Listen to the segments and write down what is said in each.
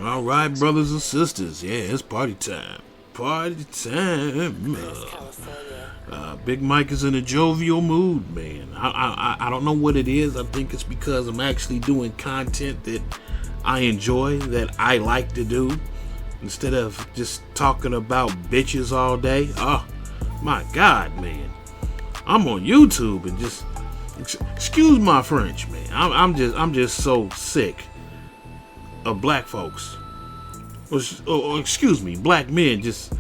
All right, brothers and sisters. Yeah, it's party time. Party time. Big Mike is in a jovial mood, man. I don't know what it is. I think it's because I'm actually doing content that I enjoy, that I like to do, instead of just talking about bitches all day. Oh, my God, man. I'm on YouTube and just excuse my French, man. I'm just so sick of black folks, or excuse me, black men just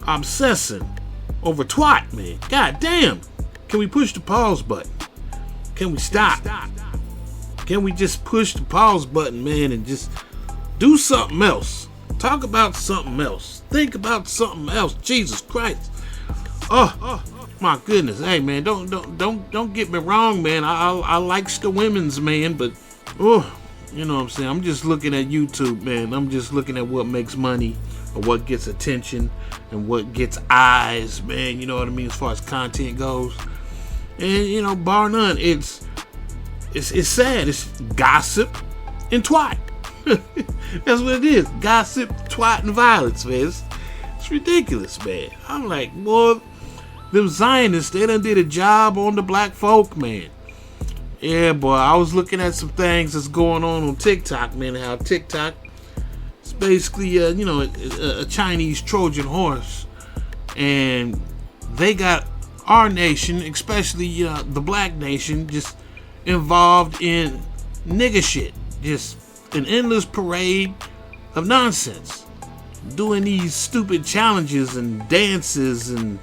obsessing over twat, man. God damn. Can we push the pause button? Can we stop? Can we just push the pause button, man, and just do something else? Talk about something else. Think about something else. Jesus Christ. Oh my goodness. Hey, man, don't get me wrong, man. I likes the women's, man, but you know what I'm saying? I'm just looking at YouTube, man. I'm just looking at what makes money, or what gets attention, and what gets eyes, man. You know what I mean, as far as content goes. And, you know, bar none, it's sad. It's gossip and twat. That's what it is. Gossip, twat, and violence, man. It's ridiculous, man. I'm like, boy, them Zionists, they done did a job on the black folk, man. Yeah, boy, I was looking at some things that's going on TikTok, man. How TikTok is basically, a Chinese Trojan horse. And they got our nation, especially the black nation, just involved in nigga shit. Just an endless parade of nonsense. Doing these stupid challenges and dances and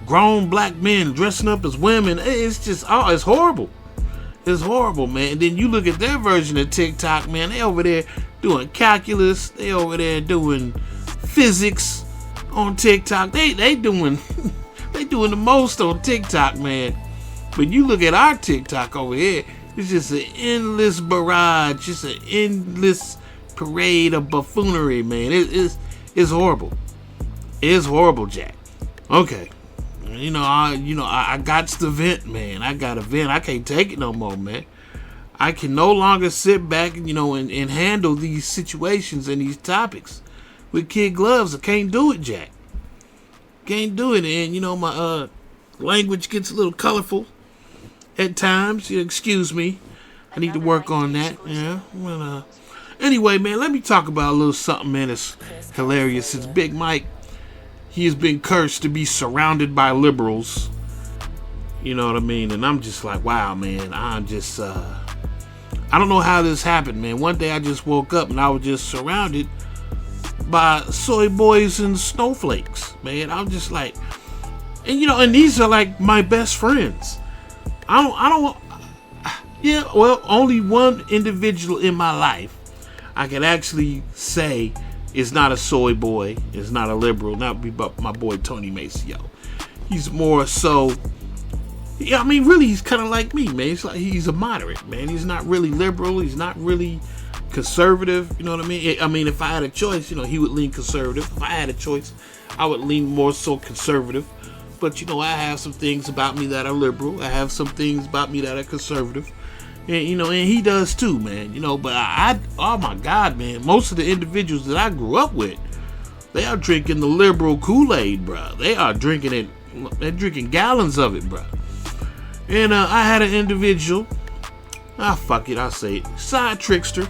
grown black men dressing up as women. It's just, it's horrible. It's horrible, man. And then you look at their version of TikTok, man. They over there doing calculus. They over there doing physics on TikTok. They doing they doing the most on TikTok, man. But you look at our TikTok over here, it's just an endless barrage, just an endless parade of buffoonery, man. It's horrible. It's horrible, Jack. Okay. I got to vent, man. I got to vent. I can't take it no more, man. I can no longer sit back, and handle these situations and these topics with kid gloves. I can't do it, Jack. Can't do it. And, my language gets a little colorful at times. Excuse me. I need to work on that. Yeah. Well, anyway, man, let me talk about a little something, man, that's hilarious. It's Big Mike. He has been cursed to be surrounded by liberals. You know what I mean? And I'm just like, wow, man. I'm just, I don't know how this happened, man. One day I just woke up and I was just surrounded by soy boys and snowflakes, man. I'm just like, and these are like my best friends. Only one individual in my life I can actually say is not a soy boy, is not a liberal, not be but my boy Tony Maceo. He's more so, really he's kind of like me, man. It's like he's a moderate, man. He's not really liberal, he's not really conservative, you know what I mean? I mean, if I had a choice, he would lean conservative. If I had a choice, I would lean more so conservative. But, I have some things about me that are liberal. I have some things about me that are conservative. And, and he does too, man. But oh my God, man. Most of the individuals that I grew up with, they are drinking the liberal Kool-Aid, bro. They are drinking it. They're drinking gallons of it, bro. And I had an individual. Fuck it, I'll say it. Side trickster.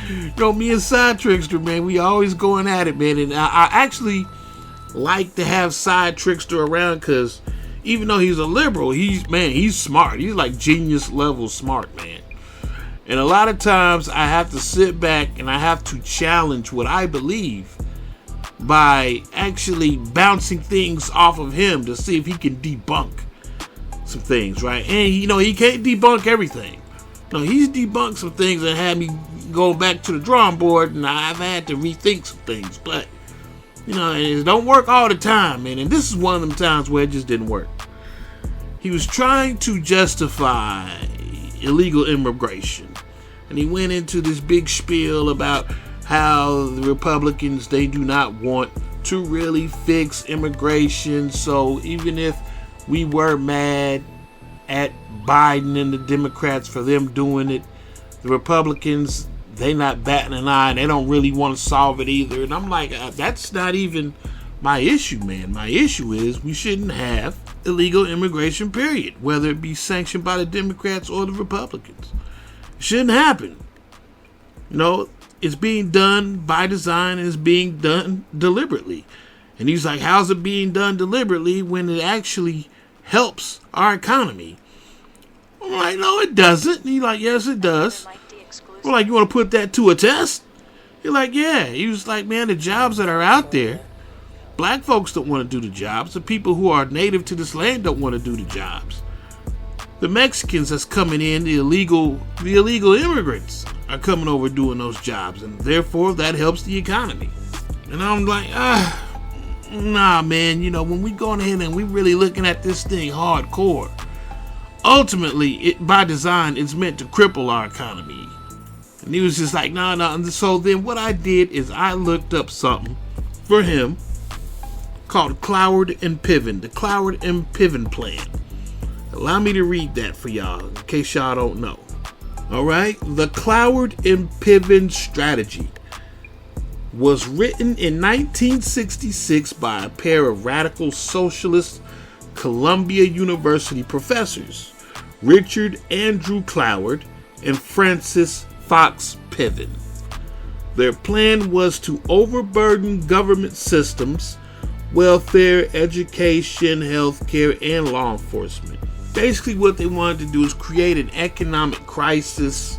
Me and Side Trickster, man, we always going at it, man. And I actually like to have Side Trickster around because even though he's a liberal, he's smart. He's like genius level smart, man. And a lot of times I have to sit back and I have to challenge what I believe by actually bouncing things off of him to see if he can debunk some things, right? And, he can't debunk everything. No, he's debunked some things that had me go back to the drawing board, and I've had to rethink some things. But, it don't work all the time, man. And this is one of them times where it just didn't work. He was trying to justify illegal immigration. And he went into this big spiel about how the Republicans, they do not want to really fix immigration. So even if we were mad at Biden and the Democrats for them doing it, the Republicans, they not batting an eye, and they don't really want to solve it either. And I'm like, that's not even my issue, man. My issue is we shouldn't have illegal immigration, period, whether it be sanctioned by the Democrats or the Republicans. It shouldn't happen. It's being done by design and it's being done deliberately. And he's like, how's it being done deliberately when it actually helps our economy? I'm like, no, it doesn't. And he's like, yes, it does. We're like, you want to put that to a test? You're like, yeah. He was like, man, the jobs that are out there, black folks don't want to do the jobs. The people who are native to this land don't want to do the jobs. The Mexicans that's coming in, the illegal immigrants are coming over doing those jobs, and therefore that helps the economy. And I'm like, nah, man, when we going ahead and we really looking at this thing hardcore, ultimately, it by design, it's meant to cripple our economy. And he was just like, no. So then what I did is I looked up something for him called Cloward and Piven, the Cloward and Piven plan. Allow me to read that for y'all, in case y'all don't know. All right, the Cloward and Piven strategy was written in 1966 by a pair of radical socialist Columbia University professors, Richard Andrew Cloward and Francis Fox Piven. Their plan was to overburden government systems, welfare, education, healthcare, and law enforcement. Basically what they wanted to do is create an economic crisis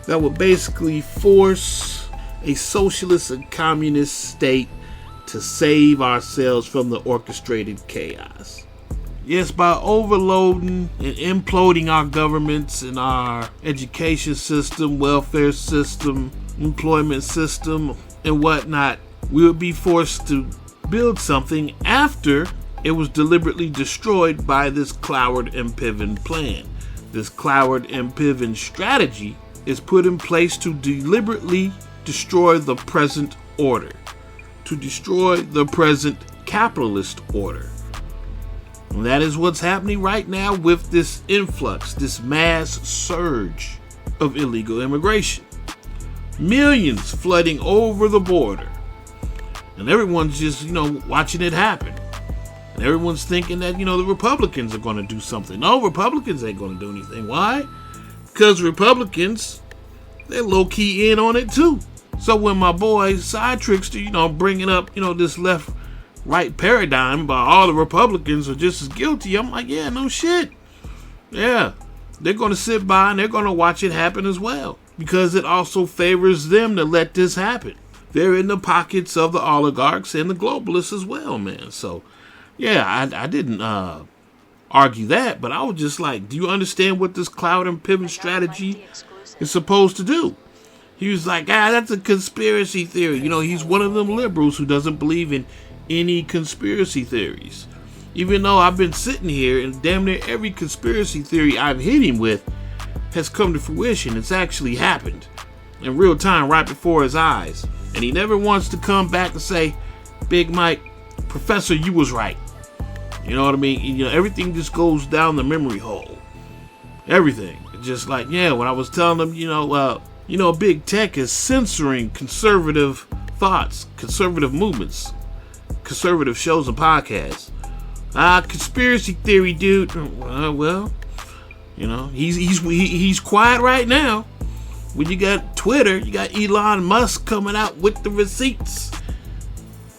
that would basically force a socialist and communist state to save ourselves from the orchestrated chaos. Yes, by overloading and imploding our governments and our education system, welfare system, employment system, and whatnot, we would be forced to build something after it was deliberately destroyed by this Cloward and Piven plan. This Cloward and Piven strategy is put in place to deliberately destroy the present order, to destroy the present capitalist order. And that is what's happening right now with this influx, this mass surge of illegal immigration. Millions flooding over the border. And everyone's just, watching it happen. And everyone's thinking that, the Republicans are going to do something. No, Republicans ain't going to do anything. Why? Because Republicans, they're low-key in on it too. So when my boy Side Trickster, bringing up, this left-right paradigm about all the Republicans are just as guilty, I'm like, yeah, no shit. Yeah, they're going to sit by and they're going to watch it happen as well. Because it also favors them to let this happen. They're in the pockets of the oligarchs and the globalists as well, man. So, yeah, I didn't argue that, but I was just like, do you understand what this Cloward and Piven strategy is supposed to do? He was like, that's a conspiracy theory. He's one of them liberals who doesn't believe in any conspiracy theories. Even though I've been sitting here and damn near every conspiracy theory I've hit him with has come to fruition. It's actually happened in real time right before his eyes. And he never wants to come back and say, Big Mike, Professor, you was right. You know what I mean? Everything just goes down the memory hole. Everything. Just like, when I was telling them, big tech is censoring conservative thoughts, conservative movements, conservative shows and podcasts. Conspiracy theory, dude. He's quiet right now. When you got Twitter, you got Elon Musk coming out with the receipts,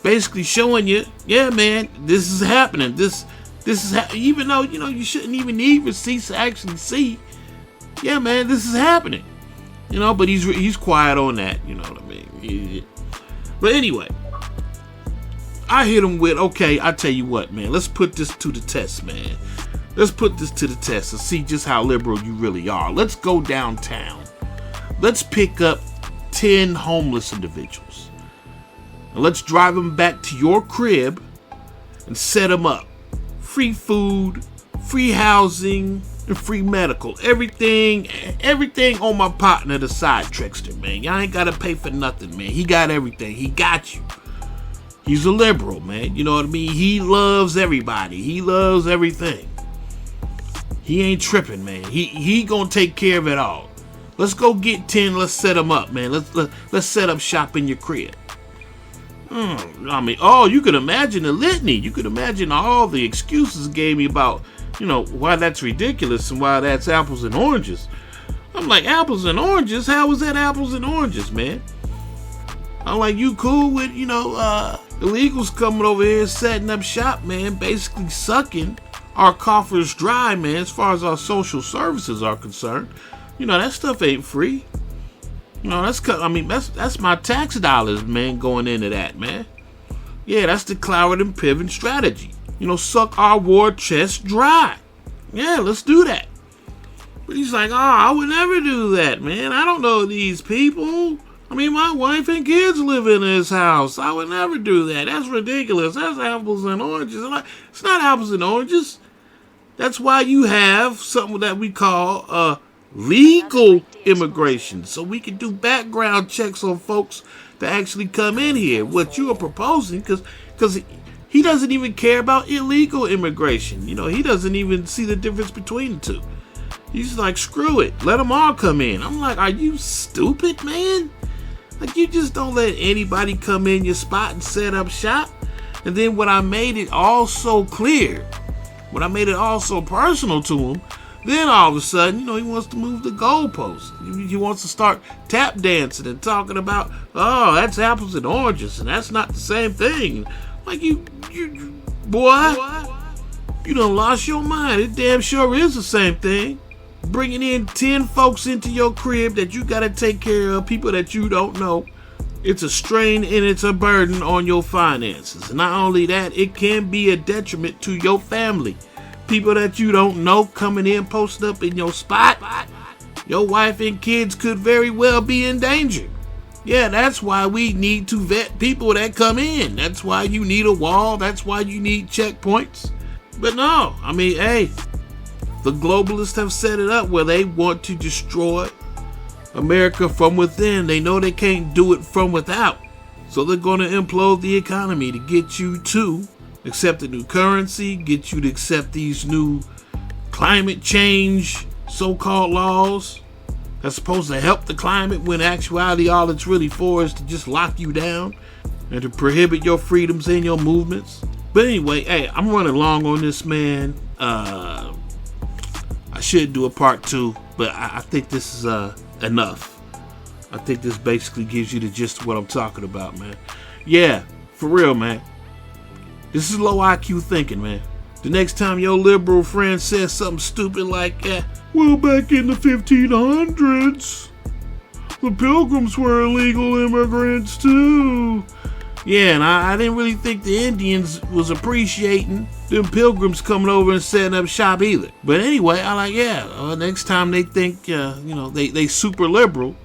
basically showing you, yeah, man, this is happening. This is even though you shouldn't even need receipts to actually see. Yeah, man, this is happening. But he's quiet on that. You know what I mean? But anyway, I hit him with, okay, I tell you what, man, let's put this to the test, man. Let's put this to the test and see just how liberal you really are. Let's go downtown. Let's pick up 10 homeless individuals. And let's drive them back to your crib and set them up. Free food, free housing, and free medical. Everything on my partner, the Side Trickster, man. Y'all ain't got to pay for nothing, man. He got everything. He got you. He's a liberal, man. You know what I mean? He loves everybody. He loves everything. He ain't tripping, man. He gonna take care of it all. Let's go get 10. Let's set them up, man. Let's set up shop in your crib. I mean, you could imagine the litany. You could imagine all the excuses gave me about, why that's ridiculous and why that's apples and oranges. I'm like, apples and oranges? How is that apples and oranges, man? I'm like, you cool with, illegals coming over here setting up shop, man, basically sucking our coffers dry, man, as far as our social services are concerned. That stuff ain't free. That's my tax dollars, man, going into that, man. Yeah, that's the Cloward and Piven strategy. Suck our war chest dry. Yeah, let's do that. But he's like, I would never do that, man. I don't know these people. My wife and kids live in this house. I would never do that. That's ridiculous. That's apples and oranges. I'm like, it's not apples and oranges. That's why you have something that we call legal immigration, so we can do background checks on folks that actually come in here. What you are proposing, because he doesn't even care about illegal immigration. He doesn't even see the difference between the two. He's like, screw it, let them all come in. I'm like, are you stupid, man? Like, you just don't let anybody come in your spot and set up shop. And then when I made it all so clear, when I made it all so personal to him, then all of a sudden, he wants to move the goalposts. He wants to start tap dancing and talking about, that's apples and oranges, and that's not the same thing. Like, you boy, you done lost your mind. It damn sure is the same thing. Bringing in 10 folks into your crib that you gotta take care of, people that you don't know. It's a strain and it's a burden on your finances. And not only that, it can be a detriment to your family. People that you don't know coming in, posting up in your spot. Your wife and kids could very well be in danger. Yeah, that's why we need to vet people that come in. That's why you need a wall. That's why you need checkpoints. But no, hey, the globalists have set it up where they want to destroy America from within. They know they can't do it from without. So they're going to implode the economy to get you to accept a new currency, get you to accept these new climate change so-called laws that's supposed to help the climate, when in actuality all it's really for is to just lock you down and to prohibit your freedoms and your movements. But anyway, hey, I'm running long on this, man. I should do a part 2, but I think this is enough. I think this basically gives you the gist of what I'm talking about, man. Yeah, for real, man. This is low IQ thinking, man. The next time your liberal friend says something stupid like, well, back in the 1500s, the Pilgrims were illegal immigrants too. Yeah, and I didn't really think the Indians was appreciating them Pilgrims coming over and setting up shop either. But anyway, next time they think, they super liberal,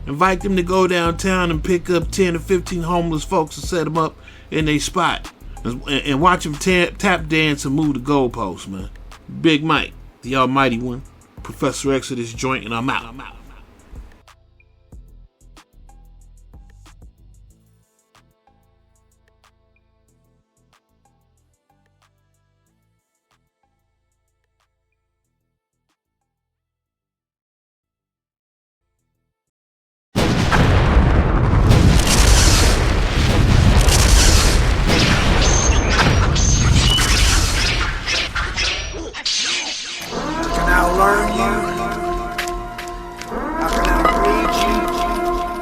invite them to go downtown and pick up 10 or 15 homeless folks and set them up in their spot. And watch them tap dance and move the goalposts, man. Big Mike, the almighty one, Professor X of this joint, and I'm out.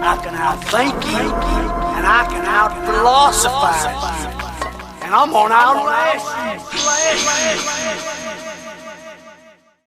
I can out-think you, and I can out-philosophize you, and I'm gonna outlast you.